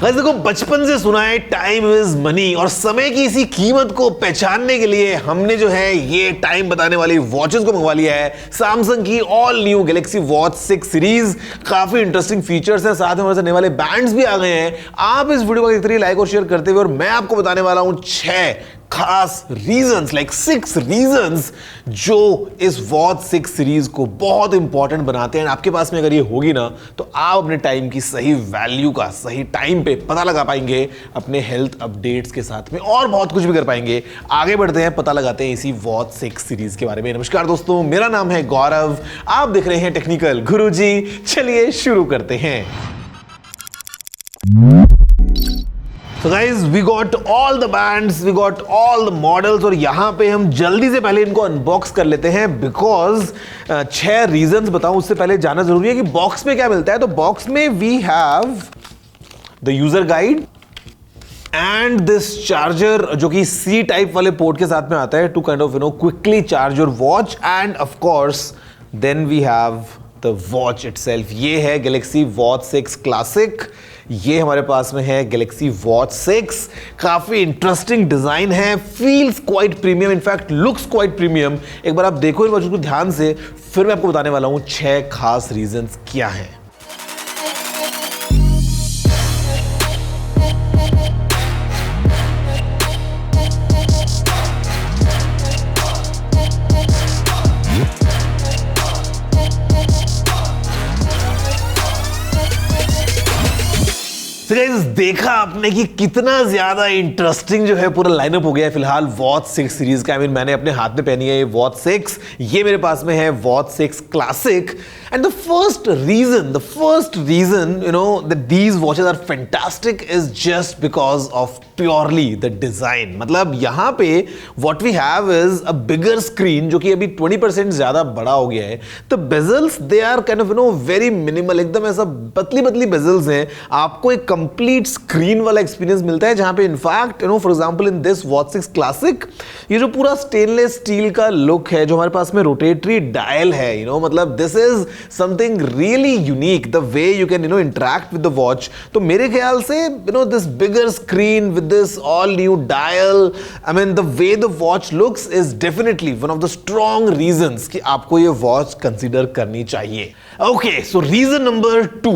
Guys देखो, बचपन से सुना है टाइम इज मनी, और समय की इसी कीमत को पहचानने के लिए हमने जो है ये टाइम बताने वाली वॉचेस को मंगवा लिया है। सैमसंग की all new Galaxy watch 6 series, काफी इंटरेस्टिंग फीचर्स हैं, साथ में हमारे नए वाले बैंड्स भी आ गए हैं। आप इस वीडियो को देखते रहिए, लाइक और शेयर करते हुए, और मैं आपको बताने वाला हूं 6 खास रीजंस, लाइक 6 रीजंस जो इस वॉच 6 सीरीज को बहुत इंपॉर्टेंट बनाते हैं। आपके पास में अगर ये होगी ना, तो आप अपने टाइम की सही वैल्यू का सही टाइम पे पता लगा पाएंगे, अपने हेल्थ अपडेट्स के साथ में और बहुत कुछ भी कर पाएंगे। आगे बढ़ते हैं, पता लगाते हैं इसी वॉच 6 सीरीज के बारे में। नमस्कार दोस्तों, मेरा नाम है गौरव, आप देख रहे हैं टेक्निकल गुरुजी। चलिए शुरू करते हैं। So guys, we got all the bands, we got all the models, और यहाँ पे हम जल्दी से पहले इनको अनबॉक्स कर लेते हैं, बिकॉज 6 रीजंस बताऊं उससे पहले जानना जरूरी है कि बॉक्स में क्या मिलता है। तो बॉक्स में we have the user guide and this charger, जो कि C टाइप वाले पोर्ट के साथ में आता है to kind of quickly charge your watch, and of course then we have the watch itself. ये है गैलेक्सी वॉच 6 क्लासिक, ये हमारे पास में है गैलेक्सी वॉच 6। काफी इंटरेस्टिंग डिजाइन है, feels quite premium, in fact looks quite premium. एक बार आप देखो इन वॉचेस को ध्यान से, फिर मैं आपको बताने वाला हूं 6 खास रीजंस क्या हैं। देखा आपने कि कितना ज्यादा इंटरेस्टिंग जो है पूरा लाइनअप हो गया है फिलहाल वॉच 6 सीरीज का। मैंने अपने हाथ में पहनी है ये वॉच 6, ये मेरे पास में है watch 6 classic. And the first reason you know that these watches are fantastic is just because of purely the design. मतलब यहां पे what we have is a bigger screen, जो कि अभी 20% ज्यादा बड़ा हो गया है। The bezels they are kind of very minimal, एकदम ऐसा पतली पतली बेजल्स हैं। आपको एक कंप्लीट स्क्रीन वाला एक्सपीरियंस मिलता है, जहां पे in fact for example in this watch 6 classic, ये जो पूरा स्टेनलेस स्टील का लुक है, जो हमारे पास में रोटेटरी डायल है, मतलब this is something really unique, the way you can interact with the watch. तो मेरे ख्याल से this bigger screen with this all new dial, I mean the way the watch looks is definitely one of the strong reasons कि आपको ये watch consider करनी चाहिए। Okay, so reason number 2,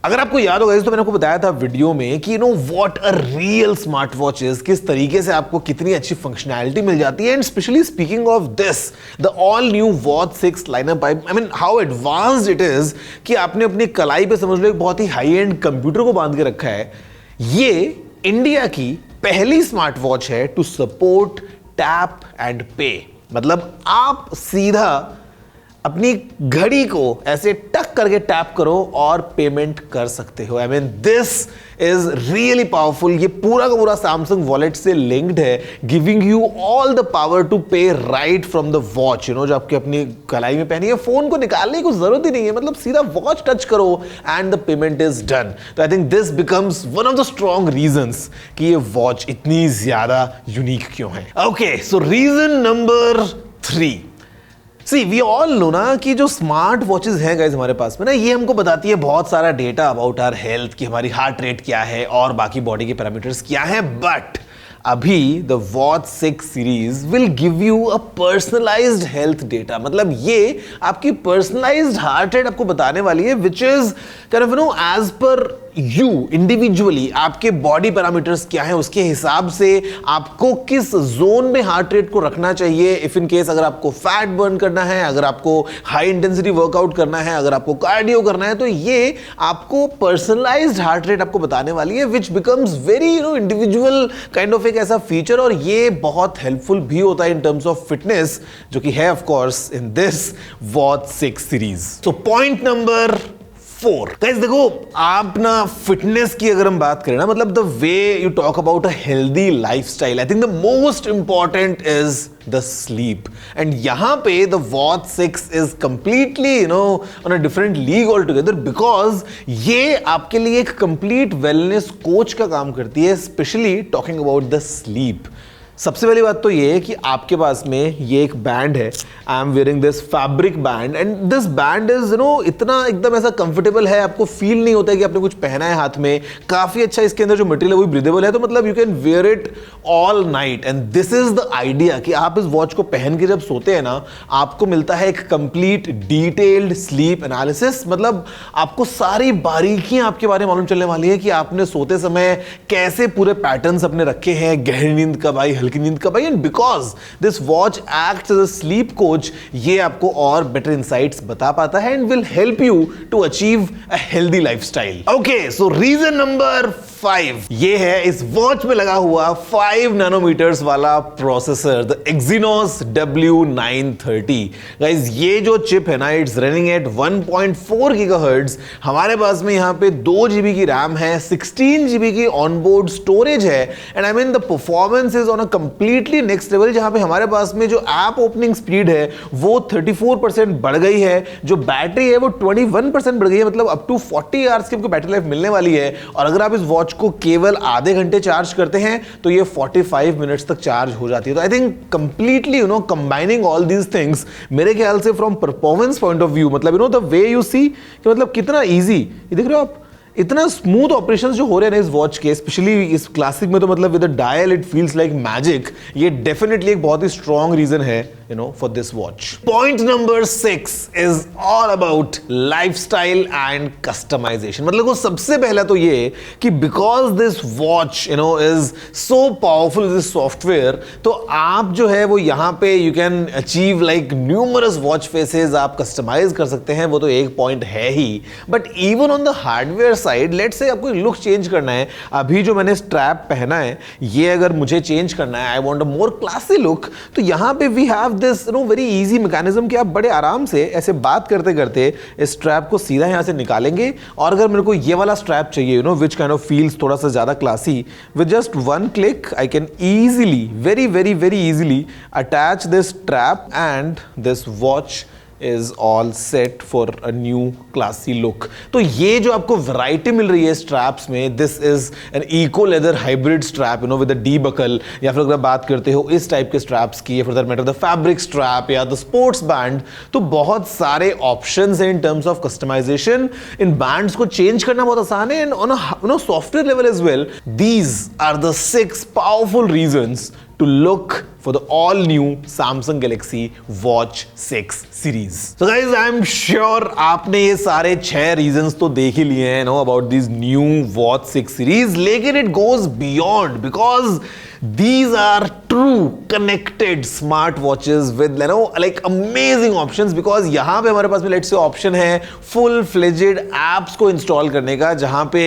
अगर आपको याद होगा तो मैंने आपको बताया था वीडियो में कि what a real smart watch is, किस तरीके से आपको कितनी अच्छी फंक्शनैलिटी मिल जाती है। And specially speaking of this the all new watch 6 lineup, I mean how advanced it is कि आपने अपनी कलाई पे समझ लो एक बहुत ही हाई एंड कंप्यूटर को बांध के रखा है। ये इंडिया की पहली स्मार्ट वॉच है टू सपोर्ट टैप एंड पे, मतलब आप सीधा अपनी घड़ी को ऐसे टक करके टैप करो और पेमेंट कर सकते हो। I mean this is really powerful. ये पूरा का पूरा सैमसंग वॉलेट से लिंक्ड है, giving you all the power to pay right from the watch. जो आपके अपनी कलाई में पहनी है, फोन को निकालने की जरूरत ही नहीं है, मतलब सीधा वॉच टच करो and the payment is done. तो I think this becomes one of the strong reasons कि ये वॉच इतनी ज्यादा यूनिक क्यों है। Okay, so reason number 3, see we all know ना कि जो स्मार्ट वॉचेस हैं गाइस हमारे पास में ना, ये हमको बताती है बहुत सारा डेटा अबाउट आवर हेल्थ, कि हमारी हार्ट रेट क्या है और बाकी बॉडी के पैरामीटर्स क्या है। बट अभी the watch 6 series will give you a personalised health data, मतलब ये आपकी पर्सनलाइज्ड हार्ट रेट आपको बताने वाली है, which is kind of as per you individually, आपके बॉडी पैरामीटर्स क्या है, उसके हिसाब से आपको किस जोन में हार्ट रेट को रखना चाहिए। इफ इन केस अगर आपको फैट बर्न करना है, अगर आपको हाई इंटेंसिटी वर्कआउट करना है, अगर आपको कार्डियो करना है, तो ये आपको पर्सनलाइज्ड हार्ट रेट आपको बताने वाली है, which becomes very individual kind of एक ऐसा फीचर। और ये बहुत हेल्पफुल भी होता है इन टर्म्स ऑफ फिटनेस, जो कि है of course in this watch 6 series. So point number 4, guys देखो, आप ना फिटनेस की अगर हम बात करें ना, मतलब the way you talk about a healthy lifestyle, I think the most important is the sleep. And यहां पे the watch 6 is completely on a different league all together, because ये आपके लिए एक कंप्लीट वेलनेस कोच का काम करती है, specially talking about the sleep. सबसे पहली बात तो ये है कि आपके पास में ये एक बैंड है, I am wearing this fabric band and this band is इतना एकदम ऐसा कंफर्टेबल है, आपको फील नहीं होता है कि आपने कुछ पहना है हाथ में। काफी अच्छा इसके अंदर जो मटेरियल है वो ब्रीदेबल है, तो मतलब you can wear it all night and this is the idea कि आप इस वॉच को पहन के जब सोते हैं ना, आपको मिलता है एक कंप्लीट डिटेल्ड स्लीप एनालिसिस। मतलब आपको सारी बारीकियां आपके बारे में मालूम चलने वाली है कि आपने सोते समय कैसे पूरे पैटर्न्स अपने रखे हैं, गहरी नींद कब आई, हल्की नींद कब आई। And because this watch acts as a sleep coach, ये आपको और बेटर इंसाइट्स बता पाता है and will help you to achieve a healthy lifestyle. Okay, so reason number 5 ये है इस वॉच में लगा हुआ 5 नैनोमीटर्स वाला processor, the Exynos W930। Guys, ये जो चिप है ना, इट्स रनिंग एट 1.4 गीगाहर्ट्ज। हमारे पास में यहाँ पे 2 GB की रैम है, 16 GB की ऑनबोर्ड स्टोरेज है and I mean the performance is on a completely next level, जहां पे हमारे पास में जो ऐप ओपनिंग स्पीड है वो 34% बढ़ गई है, जो बैटरी है वो 21% बढ़ गई है, मतलब अप टू 40 आवर्स की आपको बैटरी लाइफ मिलने वाली है। और अगर आप इस वॉच को केवल आधे घंटे चार्ज करते हैं तो ये 45 मिनट्स तक चार्ज हो जाती है। तो I think completely combining all these things, मेरे ख्याल से from performance point of view, मतलब द वे यू सी कि मतलब कितना ईजी, ये देख रहे हो आप, इतना स्मूथ ऑपरेशंस जो हो रहे हैं इस वॉच के, स्पेशली इस क्लासिक में, तो मतलब with the dial it feels like magic. ये डेफिनेटली एक बहुत ही स्ट्रॉन्ग रीजन है for this watch. Point number 6 is all about lifestyle and customization. मतलब वो सबसे पहला तो ये कि because this watch is so powerful, this software, तो आप जो है वो यहाँ पे you can achieve like numerous watch faces, आप customize कर सकते हैं, वो तो एक point है ही। But even on the hardware side, let's say आपको लुक चेंज करना है, अभी जो मैंने स्ट्रैप पहना है ये अगर मुझे चेंज करना है, I want a more classy look, तो यहाँ पे we have this very easy mechanism कि आप बड़े आराम से ऐसे बात करते करते इस स्ट्रैप को सीधा यहां से निकालेंगे, और अगर मेरे को ये वाला स्ट्रैप चाहिए विच काइंड ऑफ फील्स थोड़ा सा ज्यादा classy, with just 1 click I can easily, very very very easily attach this strap and this watch is all set for a new classy look। तो ये जो आपको वैरायटी मिल रही है स्ट्रैप्स में, this is an eco leather hybrid strap with the D buckle, या फिर अगर बात करते हो इस टाइप के स्ट्रैप्स की, या फिर that matter the fabric strap या द स्पोर्ट्स बैंड, तो बहुत सारे ऑप्शंस हैं इन टर्म्स ऑफ कस्टमाइजेशन। इन बैंड्स को चेंज करना बहुत आसान है and on a software level as well. These are the 6 powerful reasons to look for the all new Samsung Galaxy Watch 6 series. So guys, I'm sure आपने ये सारे 6 reasons तो देख ही लिए हैं about these new Watch 6 series, लेकिन it goes beyond because these are true connected smart watches with like amazing options, because यहाँ पे हमारे पास में let's say ऑप्शन है full fledged apps को इंस्टॉल करने का, जहाँ पे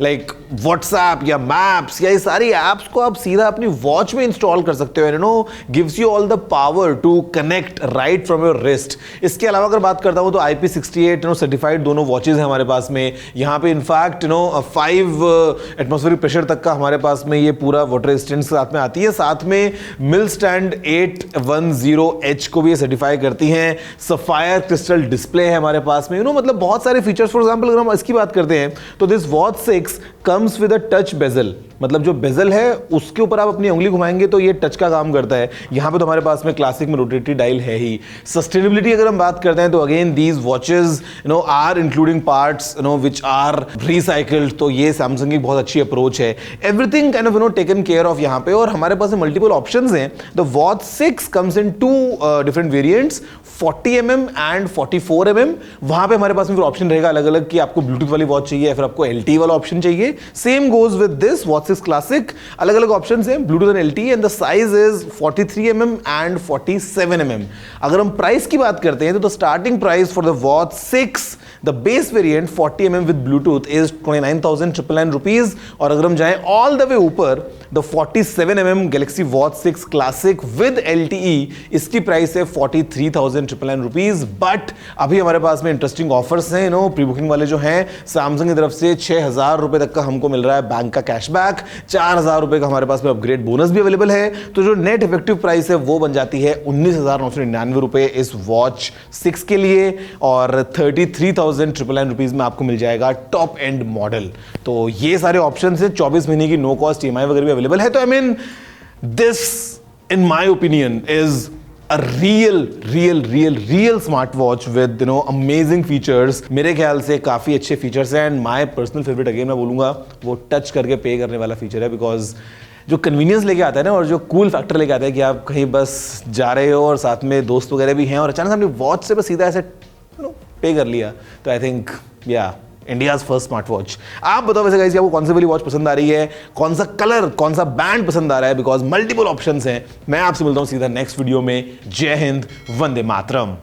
like WhatsApp या Maps या ये सारी apps को आप सीधा अपनी वॉच में इंस्टॉल कर सकते हो, gives you all the power to connect right from your wrist। इसके अलावा अगर बात करता हूँ तो IP68 सर्टिफाइड दोनों वॉचेज हैं हमारे पास में। यहाँ पे इनफैक्ट 5 एटमॉस्फेरिक प्रेशर तक का हमारे पास में ये पूरा वाटर रेजिस्टेंस के साथ में आती है, साथ में मिल स्टैंड 810H को भी ये सर्टिफाई करती हैं। सफायर क्रिस्टल डिस्प्ले है हमारे पास में, मतलब बहुत सारे फीचर्स। फॉर एग्जांपल अगर हम इसकी बात करते हैं तो this watch 6 comes with a touch bezel, मतलब जो बेजल है उसके ऊपर आप अपनी उंगली घुमाएंगे तो ये टच का काम करता है। यहाँ पे तो हमारे पास में क्लासिक में रोटेटरी डायल है ही। सस्टेनेबिलिटी अगर हम बात करते हैं तो again these watches are including parts which are recycled, तो ये सैमसंग की बहुत अच्छी अप्रोच है। Everything kind of taken care of यहाँ पे, और हमारे पास मल्टीपल ऑप्शंस हैं। The watch 6 comes in 2 different variants, 40mm and 44mm। वहां पे हमारे पास में फिर ऑप्शन रहेगा अलग अलग कि आपको ब्लूटूथ वाली वॉच चाहिए या फिर आपको LTE वाला ऑप्शन चाहिए। Same goes with this watch 6 classic, अलग अलग ऑप्शंस हैं Bluetooth and LTE, and the size is 43mm and 47mm। अगर हम प्राइस की बात करते हैं तो the starting price for the watch 6 the base variant 40mm with Bluetooth is 29,999 rupees, और अगर हम जाएं ऑल द वे ऊपर the 47mm Galaxy watch 6 classic with LTE, इसकी प्राइस है 43,999 रुपीज। बट अभी हमारे पास में इंटरेस्टिंग ऑफर्स हैं, प्री बुकिंग वाले जो हैं सैमसंग की तरफ से 6,000 रुपए तक का हमको मिल रहा है बैंक का कैशबैक, 4,000 रुपए का हमारे पास में अपग्रेड बोनस भी अवेलेबल है। तो जो नेट इफेक्टिव प्राइस है वो बन जाती है 19,999 रुपए इस वॉच 6 के लिए, और 33,999 रुपीज में आपको मिल जाएगा टॉप एंड मॉडल। तो ये सारे ऑप्शन है, 24 महीने की नो कॉस्ट EMI वगैरह भी अवेलेबल है। तो I mean This, in my opinion, is a real smartwatch with amazing features. मेरे ख्याल से काफ़ी अच्छे फीचर्स हैं, and my personal favourite again मैं बोलूँगा वो टच करके पे करने वाला फीचर है, बिकॉज जो कन्वीनियंस लेके आता है ना और जो कूल फैक्टर लेके आता है कि आप कहीं बस जा रहे हो और साथ में दोस्त वगैरह भी हैं और अचानक आपने वॉच से बस सीधा ऐसे पे कर लिया, तो I think India's first smart watch. आप बताओ वैसे गाइस आपको कौन सी वाली वॉच पसंद आ रही है, कौन सा कलर, कौन सा बैंड पसंद आ रहा है, बिकॉज मल्टीपल ऑप्शंस हैं। मैं आपसे मिलता हूँ सीधा नेक्स्ट वीडियो में। जय हिंद, वंदे मातरम।